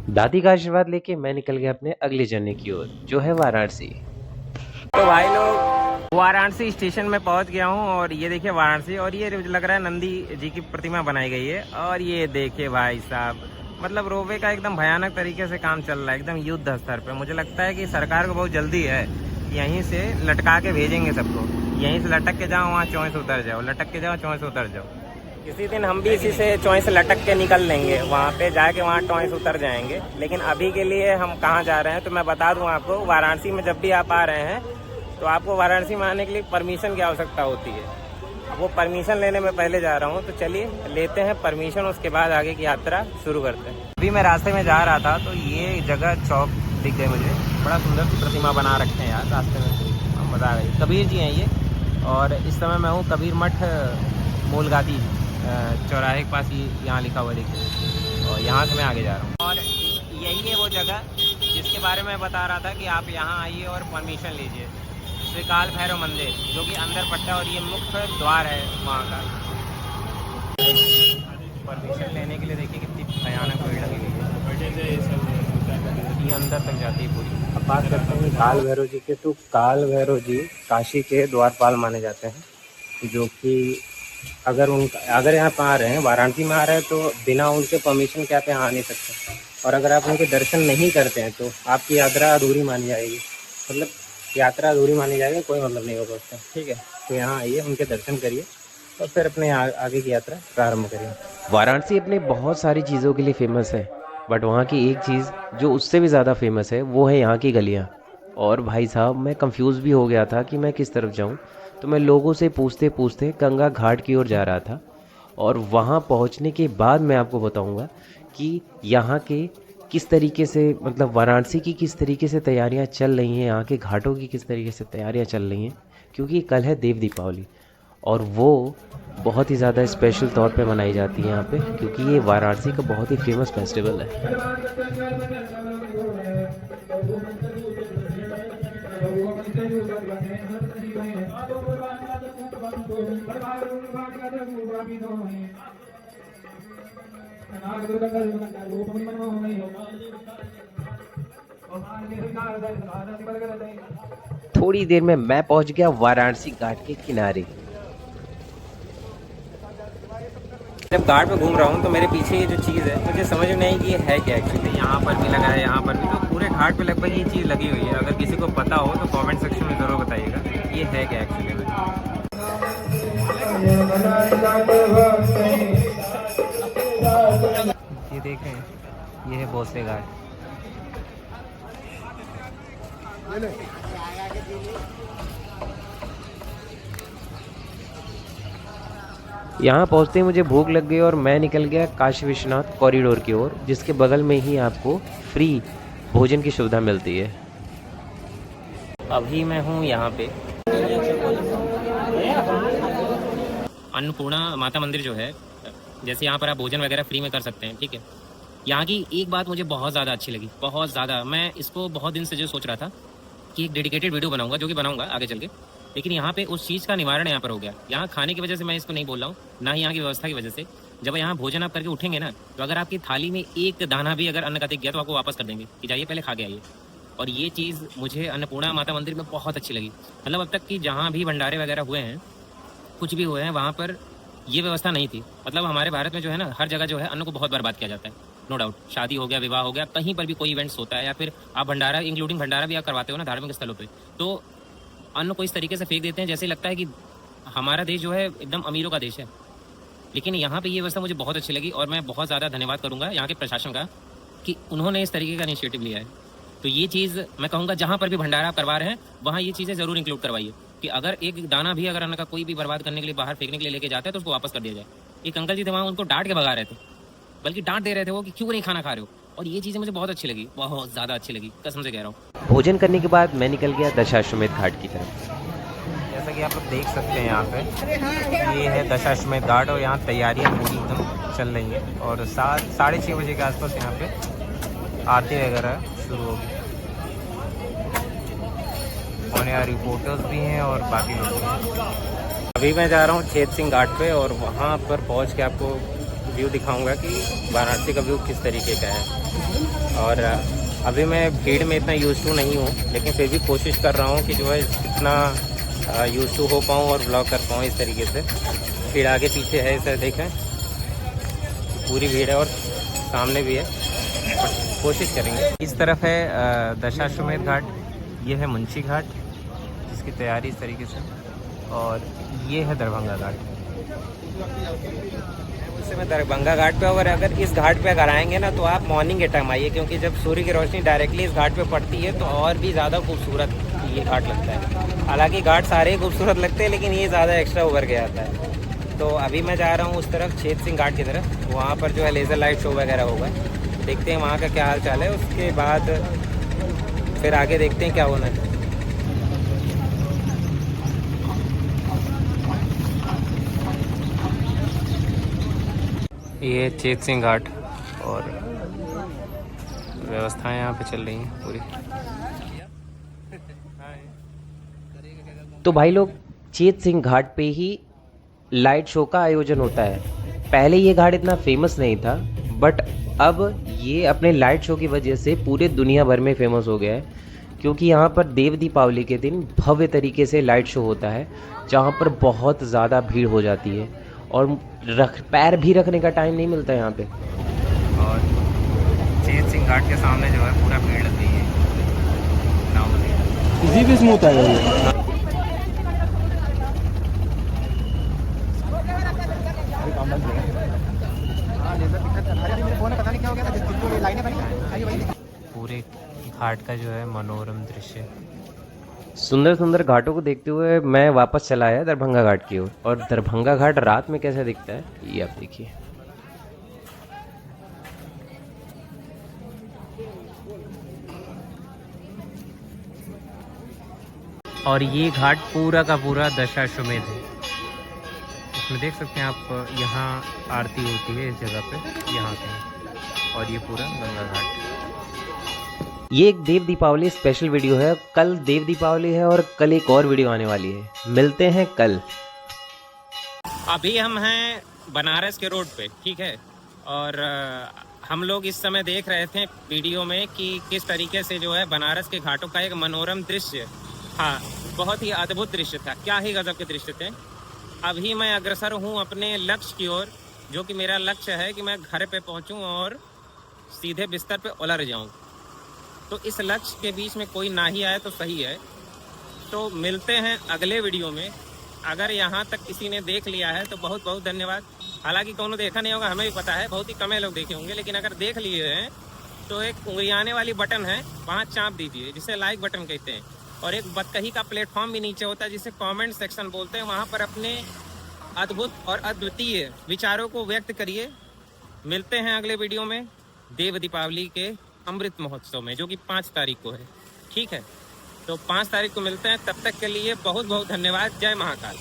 दादी का आशीर्वाद लेके मैं निकल गया अपने अगले जर्नी की ओर, जो है वाराणसी। तो भाई लोग वाराणसी स्टेशन में पहुंच गया हूं और ये देखिए वाराणसी, और ये मुझे लग रहा है नंदी जी की प्रतिमा बनाई गई है। और ये देखिए भाई साहब, मतलब रोपवे का एकदम भयानक तरीके से काम चल रहा है, एकदम युद्ध स्तर पे। मुझे लगता है कि सरकार को बहुत जल्दी है, यहीं से लटका के भेजेंगे सबको। यहीं से लटक के जाओ, वहाँ चौंस उतर जाओ, लटक के जाओ, चौंस उतर जाओ। किसी दिन हम भी इसी से चौंस लटक के निकल लेंगे, वहाँ पे जाके वहाँ टॉइस उतर जाएंगे। लेकिन अभी के लिए हम कहाँ जा रहे हैं तो मैं बता दूं आपको। वाराणसी में जब भी आप आ रहे हैं तो आपको वाराणसी में आने के लिए परमिशन की आवश्यकता होती है। वो परमिशन लेने में पहले जा रहा हूँ, तो चलिए लेते हैं परमिशन, उसके बाद आगे की यात्रा शुरू करते हैं। अभी मैं रास्ते में जा रहा था तो ये जगह चौक दिख गई मुझे, बड़ा सुंदर सी प्रतिमा बना रखे हैं यार रास्ते में, मज़ा आ गई। कबीर जी हैं ये, और इस समय मैं हूँ कबीर मठ मूलगादी चौराहे के पास, ही यहाँ लिखा हुआ देखिए, और यहाँ से मैं आगे जा रहा हूँ। और यही है वो जगह जिसके बारे में बता रहा था कि आप यहाँ आइए और परमिशन लीजिए। श्री काल भैरव मंदिर जो कि अंदर पड़ता है, और ये मुख्य द्वार है वहाँ का। परमिशन लेने के लिए देखिए कितनी भयानक भीड़ लगी हुई है, ये अंदर तक जाती है पूरी। अब बात करते हैं काल भैरव जी के, तो काल भैरव जी काशी के द्वारपाल माने जाते हैं, जो कि अगर यहाँ पर आ रहे हैं, वाराणसी में आ रहे हैं, तो बिना उनके परमिशन के आप यहाँ आ नहीं सकते। और अगर आप उनके दर्शन नहीं करते हैं तो आपकी यात्रा अधूरी मानी जाएगी, मतलब यात्रा अधूरी मानी जाएगी, कोई मतलब नहीं होगा उसका। ठीक है, तो यहाँ आइए, उनके दर्शन करिए और फिर अपने आगे की यात्रा प्रारंभ करिए। वाराणसी अपने बहुत सारी चीज़ों के लिए फेमस है, बट वहाँ की एक चीज़ जो उससे भी ज़्यादा फेमस है वो है यहाँ की गलियाँ। और भाई साहब, मैं कंफ्यूज भी हो गया था कि मैं किस तरफ जाऊँ, तो मैं लोगों से पूछते पूछते गंगा घाट की ओर जा रहा था। और वहाँ पहुँचने के बाद मैं आपको बताऊँगा कि यहाँ के किस तरीके से, मतलब वाराणसी की किस तरीके से तैयारियाँ चल रही हैं, यहाँ के घाटों की किस तरीके से तैयारियाँ चल रही हैं। क्योंकि कल है देव दीपावली, और वो बहुत ही ज़्यादा स्पेशल तौर पे मनाई जाती है यहाँ पे, क्योंकि ये वाराणसी का बहुत ही फेमस फेस्टिवल है। थोड़ी देर में मैं पहुंच गया वाराणसी घाट के किनारे। जब घाट में घूम रहा हूँ तो मेरे पीछे ये जो चीज़ है, मुझे समझ में नहीं आई कि ये है क्या एक्चुअली। यहाँ पर भी लगा है, यहाँ पर भी, तो पूरे घाट पे लगभग ये चीज़ लगी हुई है। अगर किसी को पता हो तो कमेंट सेक्शन में ज़रूर बताइएगा ये है क्या एक्चुअली में। ये देखें, ये है भोसले घाट। यहाँ पहुँचते ही मुझे भूख लग गई और मैं निकल गया काशी विश्वनाथ कॉरिडोर की ओर, जिसके बगल में ही आपको फ्री भोजन की सुविधा मिलती है। अभी मैं हूँ यहाँ पे अन्नपूर्णा माता मंदिर जो है, जैसे यहाँ पर आप भोजन वगैरह फ्री में कर सकते हैं। ठीक है, यहाँ की एक बात मुझे बहुत ज़्यादा अच्छी लगी, बहुत ज़्यादा। मैं इसको बहुत दिन से जो सोच रहा था कि एक डेडिकेटेड वीडियो बनाऊंगा, जो कि बनाऊंगा आगे चल के, लेकिन यहाँ पे उस चीज़ का निवारण यहाँ पर हो गया। यहाँ खाने की वजह से मैं इसको नहीं बोल रहा हूँ, ना ही यहाँ की व्यवस्था की वजह से। जब यहाँ भोजन आप करके उठेंगे ना, तो अगर आपकी थाली में एक दाना भी अगर अन्न का दिख गया तो आपको वापस कर देंगे कि जाइए पहले खा के आइए। और ये चीज़ मुझे अन्नपूर्णा माता मंदिर में बहुत अच्छी लगी। मतलब अब तक की जहाँ भी भंडारे वगैरह हुए हैं, कुछ भी हुए हैं, वहाँ पर ये व्यवस्था नहीं थी। मतलब हमारे भारत में जो है ना, हर जगह जो है अन्न को बहुत बर्बाद किया जाता है, नो डाउट। शादी हो गया, विवाह हो गया, कहीं पर भी कोई इवेंट्स होता है, या फिर आप भंडारा, इंक्लूडिंग भंडारा भी आप करवाते हो ना धार्मिक स्थलों पे, तो अन्न को इस तरीके से फेंक देते हैं जैसे लगता है कि हमारा देश जो है एकदम अमीरों का देश है। लेकिन यहाँ पे ये व्यवस्था मुझे बहुत अच्छी लगी, और मैं बहुत ज़्यादा धन्यवाद करूँगा यहाँ के प्रशासन का कि उन्होंने इस तरीके का इनिशिएटिव लिया है। तो ये चीज़ मैं कहूँगा, जहाँ पर भी भंडारा आप करवा रहे हैं वहाँ ये चीज़ें ज़रूर इंक्लूड करवाइए कि अगर एक दाना भी अगर अन्न का कोई भी बर्बाद करने के लिए, बाहर फेंकने के लिए लेके जाता है, तो उसको वापस कर दिया जाए। एक अंकल जी थे वहाँ, उनको डांट के भगा रहे थे, बल्कि डांट दे रहे थे वो कि क्यों नहीं खाना खा रहे हो। और ये चीज़ें मुझे बहुत अच्छी लगी, बहुत ज़्यादा अच्छी लगी, कसम से कह रहा हूँ। भोजन करने के बाद मैं निकल गया दशाश्वमेध घाट की तरफ। जैसा कि आप लोग देख सकते हैं यहाँ पे ये है दशाश्वमेध घाट, और यहाँ तैयारियाँ पूरी एकदम चल रही हैं। और 6:30 बजे के आसपास यहाँ पे आरती वगैरह शुरू होगी, और यहाँ रिपोर्टर्स भी हैं और बाकी लोग हैं। अभी मैं जा रहा हूँ चेत सिंह घाट पे, और वहाँ पर पहुँच के आपको व्यू दिखाऊंगा कि वाराणसी का व्यू किस तरीके का है। और अभी मैं भीड़ में इतना यूज टू नहीं हूँ, लेकिन फिर भी कोशिश कर रहा हूँ कि जो है इतना यूज टू हो पाऊँ और ब्लॉग कर पाऊँ इस तरीके से। भीड़ आगे पीछे है, इसे देखें पूरी भीड़ है और सामने भी है, बट कोशिश करेंगे। इस तरफ है दशाश्वमेध घाट, ये है मुंशी घाट जिसकी तैयारी इस तरीके से, और ये है दरभंगा घाट। उस समय दरभंगा घाट पे, और अगर इस घाट पे अगर आएंगे ना तो आप मॉर्निंग के टाइम आइए, क्योंकि जब सूर्य की रोशनी डायरेक्टली इस घाट पे पड़ती है तो और भी ज़्यादा खूबसूरत ये घाट लगता है। हालांकि घाट सारे ही खूबसूरत लगते हैं, लेकिन ये ज़्यादा एक्स्ट्रा उभर के आता है। तो अभी मैं जा रहा हूँ उस तरफ, चेत सिंह घाट की तरफ। वहाँ पर जो है लेज़र लाइट शो वगैरह होगा, देखते हैं वहाँ का क्या हाल चाल है। उसके बाद फिर आगे देखते हैं क्या होना है। ये चेत सिंह घाट और व्यवस्थाएं यहाँ पे चल रही हैं पूरी। तो भाई लोग, चेत सिंह घाट पे ही लाइट शो का आयोजन होता है। पहले ये घाट इतना फेमस नहीं था, बट अब ये अपने लाइट शो की वजह से पूरे दुनिया भर में फेमस हो गया है, क्योंकि यहाँ पर देव दीपावली के दिन भव्य तरीके से लाइट शो होता है, जहाँ पर बहुत ज़्यादा भीड़ हो जाती है और पैर भी रखने का टाइम नहीं मिलता यहाँ पे। और चेत सिंह घाट के सामने जो है पूरा भीड़ लगती है, इसी भी स्मूथ है। पूरे घाट का जो है मनोरम दृश्य। सुंदर सुंदर घाटों को देखते हुए मैं वापस चला आया दरभंगा घाट की ओर। और दरभंगा घाट रात में कैसा दिखता है ये आप देखिए। और ये घाट पूरा का पूरा दशाश्वमेध है। इसमें देख सकते हैं आप, यहाँ आरती होती है इस जगह पे, यहाँ पे। और ये पूरा गंगा घाट। ये एक देव दीपावली स्पेशल वीडियो है। कल देव दीपावली है और कल एक और वीडियो आने वाली है। मिलते हैं कल। अभी हम हैं बनारस के रोड पे, ठीक है। और हम लोग इस समय देख रहे थे वीडियो में कि किस तरीके से जो है बनारस के घाटों का एक मनोरम दृश्य, हाँ बहुत ही अद्भुत दृश्य था। क्या ही गजब के दृश्य थे। अभी मैं अग्रसर हूँ अपने लक्ष्य की ओर, जो कि मेरा लक्ष्य है कि मैं घर पे पहुँचूँ और सीधे बिस्तर पे उलझ जाऊँ। तो इस लक्ष्य के बीच में कोई ना ही आए तो सही है। तो मिलते हैं अगले वीडियो में। अगर यहाँ तक किसी ने देख लिया है तो बहुत बहुत धन्यवाद। हालांकि कौन देखा नहीं होगा, हमें भी पता है, बहुत ही कम लोग देखे होंगे, लेकिन अगर देख लिए हैं तो एक उंगलियाने वाली बटन है, वहाँ चाप दीजिए, जिसे लाइक बटन कहते हैं। और एक बतकही का प्लेटफॉर्म भी नीचे होता है जिसे कमेंट सेक्शन बोलते हैं। वहाँ पर अपने अद्भुत और अद्वितीय विचारों को व्यक्त करिए। मिलते हैं अगले वीडियो में देव दीपावली के अमृत महोत्सव में, जो कि 5 तारीख को है, ठीक है। तो 5 तारीख को मिलते हैं। तब तक के लिए बहुत बहुत धन्यवाद। जय महाकाल।